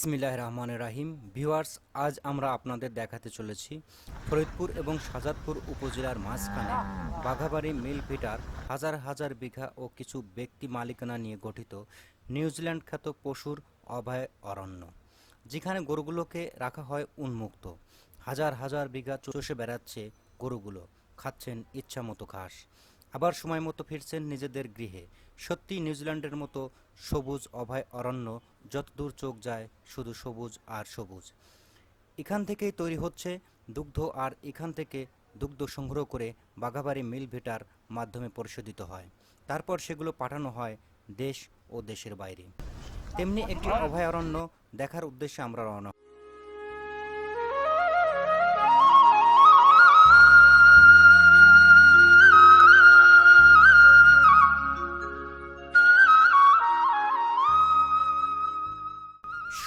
বিসমিল্লাহির রহমানির রহিম। ভিউয়ার্স, আজ আমরা আপনাদের দেখাতে চলেছি ফরিদপুর এবং শাহজাদপুর উপজেলার মাঝখানে বাঘাবাড়ি মিল ভিটার হাজার হাজার বিঘা ও কিছু ব্যক্তি মালিকানা নিয়ে গঠিত নিউজিল্যান্ড খ্যাত পশুর অভয় অরণ্য, যেখানে গরুগুলোকে রাখা হয় উন্মুক্ত। হাজার হাজার বিঘা চষে বেড়াচ্ছে গরুগুলো, খাচ্ছেন ইচ্ছামতো ঘাস, আবার সময় মতো ফিরছেন নিজেদের গৃহে। সত্যি নিউজিল্যান্ডের মতো সবুজ অভয় অরণ্য, যতদূর চোখ যায় শুধু সবুজ আর সবুজ। এখান থেকেই তৈরি হচ্ছে দুগ্ধ, আর এখান থেকে দুগ্ধ সংগ্রহ করে বাঘাবাড়ি মিল ভিটার মাধ্যমে পরিশোধিত হয়। তারপর সেগুলো পাঠানো হয় দেশ ও দেশের বাইরে। তেমনি একটি অভয়ারণ্য দেখার উদ্দেশ্যে আমরা রওনা।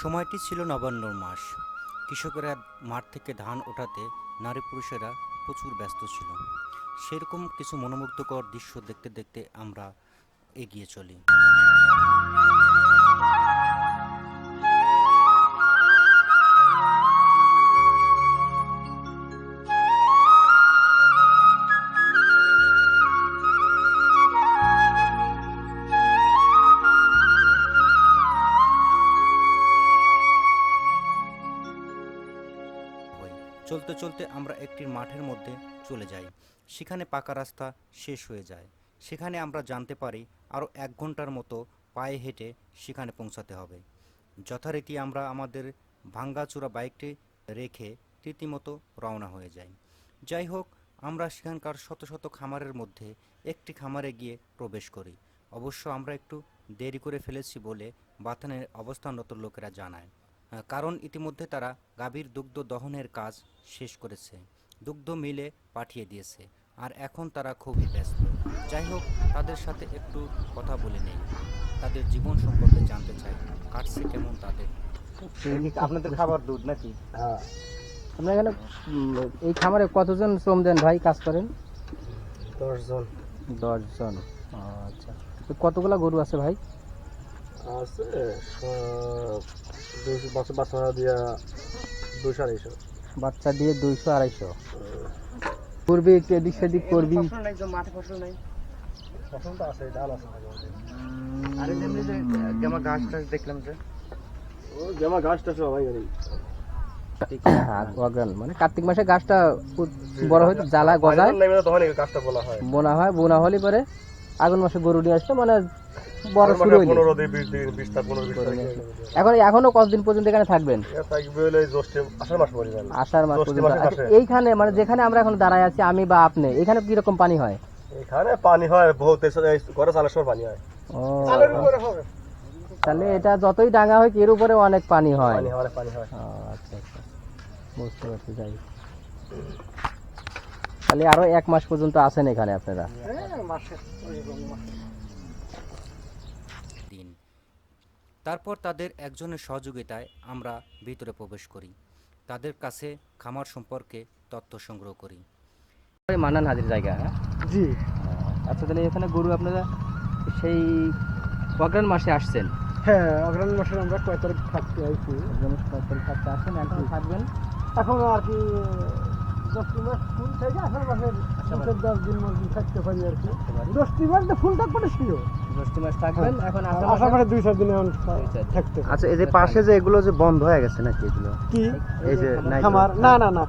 সময়টি ছিল নভেম্বর মাস। কৃষকেরা মাঠ থেকে ধান ওঠাতে নারী পুরুষেরা প্রচুর ব্যস্ত ছিল। সেরকম কিছু মনোমুগ্ধকর দৃশ্য দেখতে দেখতে আমরা এগিয়ে চলি। চলতে চলতে আমরা একটি মাঠের মধ্যে চলে যাই। সেখানে পাকা রাস্তা শেষ হয়ে যায়। সেখানে আমরা জানতে পারি আরও 1 ঘন্টার মতো পায়ে হেঁটে সেখানে পৌঁছাতে হবে। যথারীতি আমরা আমাদের ভাঙ্গাচোরা বাইকটি রেখে রীতিমতো রওনা হয়ে যাই। যাই হোক, আমরা সেখানকার শত শত খামারের মধ্যে একটি খামারে গিয়ে প্রবেশ করি। অবশ্য আমরা একটু দেরি করে ফেলেছি বলে বাথানের অবস্থানরত লোকেরা জানায়, কারণ ইতিমধ্যে তারা গাভীর দুগ্ধ দহনের কাজ শেষ করেছে, দুগ্ধ মিলে পাঠিয়ে দিয়েছে, আর এখন তারা খুবই ব্যস্ত। যাই হোক, তাদের সাথে একটু কথা বলে নেই, তাদের জীবন সম্পর্কে জানতে চাই, কাটছে কেমন তাদের। আপনাদের খাবার দুধ নাকি? হ্যাঁ, আপনার এখানে এই খামারে কতজন শ্রম দেন ভাই, কাজ করেন? 10 জন। 10 জন। আচ্ছা, তো কতগুলা গরু আছে ভাই? আছে 200 বাচ্চা দিয়া 200-250। বাচ্চা দিয়ে 200-250। করবি একটু এদিক সেদিক করবি? ফসল নাই, মাঠে ফসল নাই। ফসল তো আছে, ডাল আছে। আরে এমনি যে গেমা ঘাস টাস দেখলাম যে, ও গেমা ঘাসটা সবাই জানি। অগ্রাণ মানে কার্তিক মাসে গাছটা বড় হয়, জ্বালা গজায়, তখন এই গাছটা বলা হয় বোনা হলে পরে আগুন মাসে গরু নিয়ে আসলে মানে বড় শুরু হইলো। 15 দিন 20 দিন 20 টা 15 দিন। এখনো কতদিন পর্যন্ত এখানে থাকবেন? থাকবে হলো আষাঢ় মাস পর্যন্ত। আষাঢ় মাস পর্যন্ত। আচ্ছা, এইখানে মানে যেখানে আমরা এখন দাঁড়ায় আছি আমি বা আপনি, এখানে কি রকম পানি হয়? এখানে পানি হয় বহুত, ঘরে চালের সময় পানি হয়। ও, তাহলে এটা যতই ডাঙা হয় এর উপরে অনেক পানি হয়। পানি হয়। আচ্ছা আচ্ছা, বুঝতে পারছি। যাই, তাহলে আরো 1 মাস পর্যন্ত আছেন এখানে আপনারা? দিন তারপর তাদের একজনের সহযোগিতায় আমরা ভিতরে প্রবেশ করি, তাদের কাছে খামার সম্পর্কে তথ্য সংগ্রহ করি। মান্নান হাজির জায়গা? হ্যাঁ জি। আচ্ছা, তাহলে এখানে গরু আপনারা সেই অগ্রহণ মাসে আসছেন? হ্যাঁ, অগ্রহণ মাসে আমরা কয় তারিখ থাকতে আইছি? কয় তারিখ থাকতে আসেন, এখন থাকবেন? এখন আর কি 10 মাস ফুল থেকে আষাঢ় মাসের 10 দিন মধ্যে থাকতে পারি আর কি। 10 মাস ফুল থাকবে ছিল, 10 মাস থাকবেন। এখন আষাঢ় মাসে 2-4 দিন থাকতে। আচ্ছা, এই যে পাশে যে এগুলো যে বন্ধ হয়ে গেছে নাকি এগুলো? কি এই যে খামার? না না না,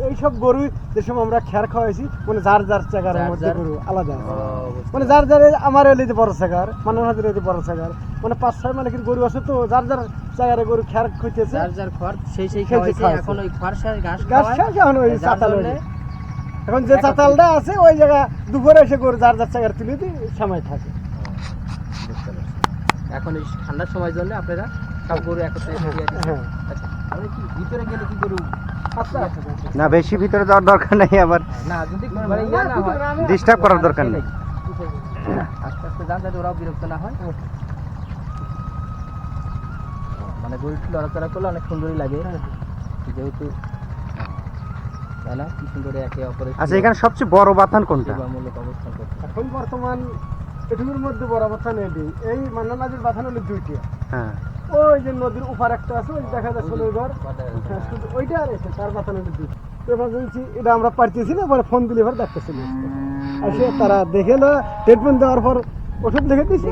এই সব গরু যে সময় আমরা খেয়ার খাওয়াইছি, মানে যার যার জায়গার মধ্যে গরু আলাদা, মানে যার যার আমার এলিতে বড় জায়গার, মান্নান হাজির এলিতে বড় জায়গার, মানে 5-6 মানে গরু আছে, তো যার যার জায়গার গরু খেয়ার খাইতেছে, যার যার খড় সেই খাওয়াইছে। এখন ওই খড় শেষ, ঘাস এখন ওই চাতাল হইছে। এখন যে চাতালটা আছে ওই জায়গা দুপুরে এসে গরু যার যার জায়গার তুলে দিয়ে সময় থাকে। এখন এই ঠান্ডার সময়ের জন্য আপনারা সব গরু একত্রে দিয়ে দিচ্ছেন। আচ্ছা, আমি কি ভিতরে গেলে কি গরু? না, বেশি ভিতরে যাওয়ার দরকার নেই, আবার না যদি মানে ইয়া না হয়, ডিস্টার্ব করার দরকার নেই। আস্তে আস্তে যান যাতে ওরাও বিরক্ত না হয়। মানে গরু লড়াচড়া করলে অনেক সুন্দরই লাগে, যেহেতু তাই না? কি সুন্দর একে অপরের। আচ্ছা, এখানে সবচেয়ে বড় বাথান কোনটা? সেবামূলক অবস্থান করছে এখন বর্তমান এটুকুর মধ্যে বড় বাথান এই মান্নান হাজির বাথান হলো 2টা। হ্যাঁ, ওই যে নদীর উপার একটা আছে, ওই দেখা যাচ্ছে ওই ঘর। হ্যাঁ, শুধু ওইটা আর এসে তার বাতানোর বিদ্যুৎ এমার্জেন্সি এটা আমরা পারতেছি না, পরে ফোন দিলে এবার ডাক্তার চলে আসছে। আসে তারা দেখে না, ট্রিটমেন্ট দেওয়ার পর ওষুধ লিখে দিয়েছি।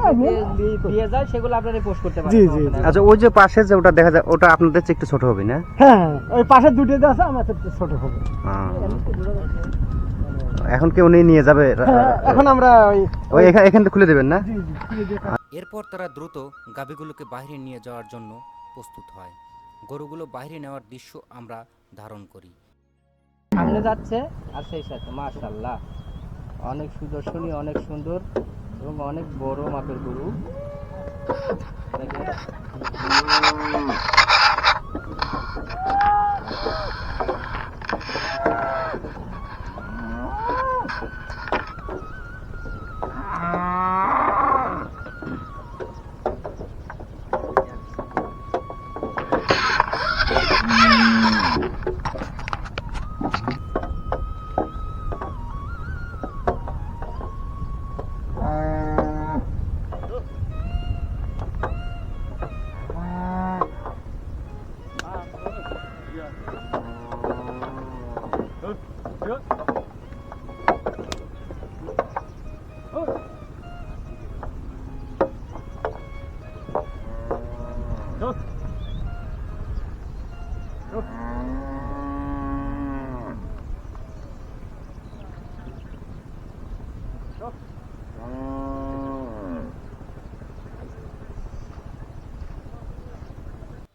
দিয়ে যায় সেগুলো আপনারা পোস্ট করতে পারেন। জি জি জি। আচ্ছা, ওই যে পাশে যে ওটা দেখা যায়, ওটা আপনাদের চেয়ে একটু ছোট হবে না? হ্যাঁ হ্যাঁ, ওই পাশের দুটো যে আছে আমার থেকে ছোট হবে। এখন কি উনি নিয়ে যাবে? হ্যাঁ, এখন আমরা ওই এখান থেকে খুলে দেবেন না? জি জি খুলে দিয়ে এরপর তারা দ্রুত গাভীগুলোকে বাইরে নিয়ে যাওয়ার জন্য প্রস্তুত হয়। গরুগুলো বাইরে নেওয়ার দৃশ্য আমরা ধারণ করি। সামনে যাচ্ছে আর সেই সাথে মাশাআল্লাহ অনেক সুদর্শনী, অনেক সুন্দর এবং অনেক বড় মাপের গরু। দেখেন।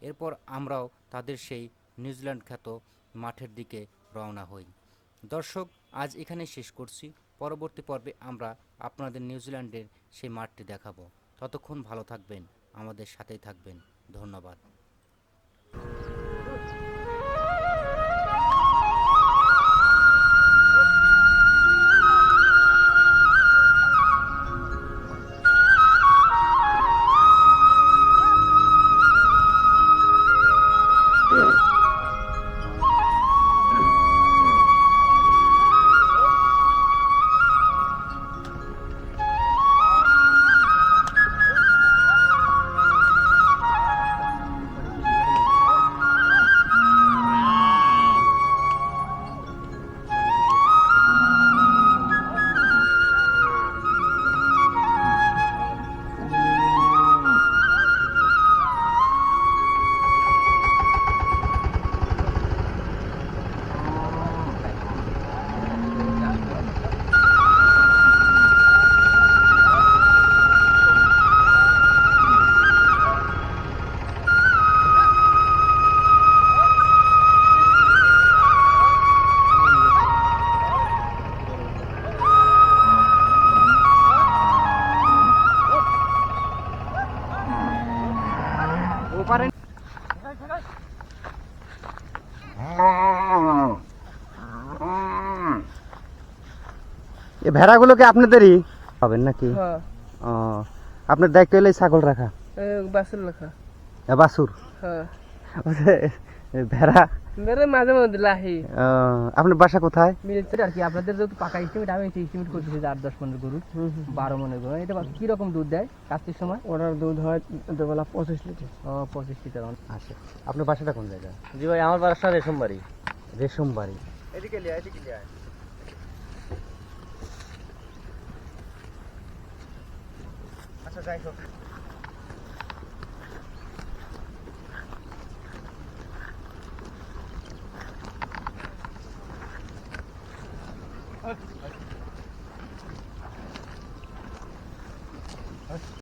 এরপর আমরাও তাদের সেই নিউজিল্যান্ড খ্যাত মাঠের দিকে রওনা হই। দর্শক, আজ এখানে শেষ করছি। পরবর্তী পর্বে আমরা আপনাদের নিউজিল্যান্ডের সেই মাঠটি দেখাবো। ততক্ষণ ভালো থাকবেন, আমাদের সাথেই থাকবেন। ধন্যবাদ। এই ভেড়াগুলোকে আপনাদেরই পাবেন নাকি? হ্যাঁ, ও, আপনার দায়িত্ব হলে ছাগল রাখা, বাসের লেখা। বাছুর, হ্যাঁ, ওই যে ভেড়া। মেরে মাঝে মধ্যে লাহি আপনার বাসা কোথায়? মিলিটারি আর কি। আপনাদের যেহেতু পাকা এস্টিমেট, আমি এস্টিমেট করতেছি যে 8-10 মনের গরু, 12 মনের গরু। এটা কি রকম দুধ দেয় কাস্তির সময়? ওটার দুধ হয় দুবেলা 25 লিটার। 25 লিটার। আচ্ছা, আপনার বাসাটা কোন জায়গায়? জি ভাই, আমার বাসা রেশমবাড়ি। রেশমবাড়ি। এদিকে লিয়া, এদিকে লিয়া। আচ্ছা, যাই হোক।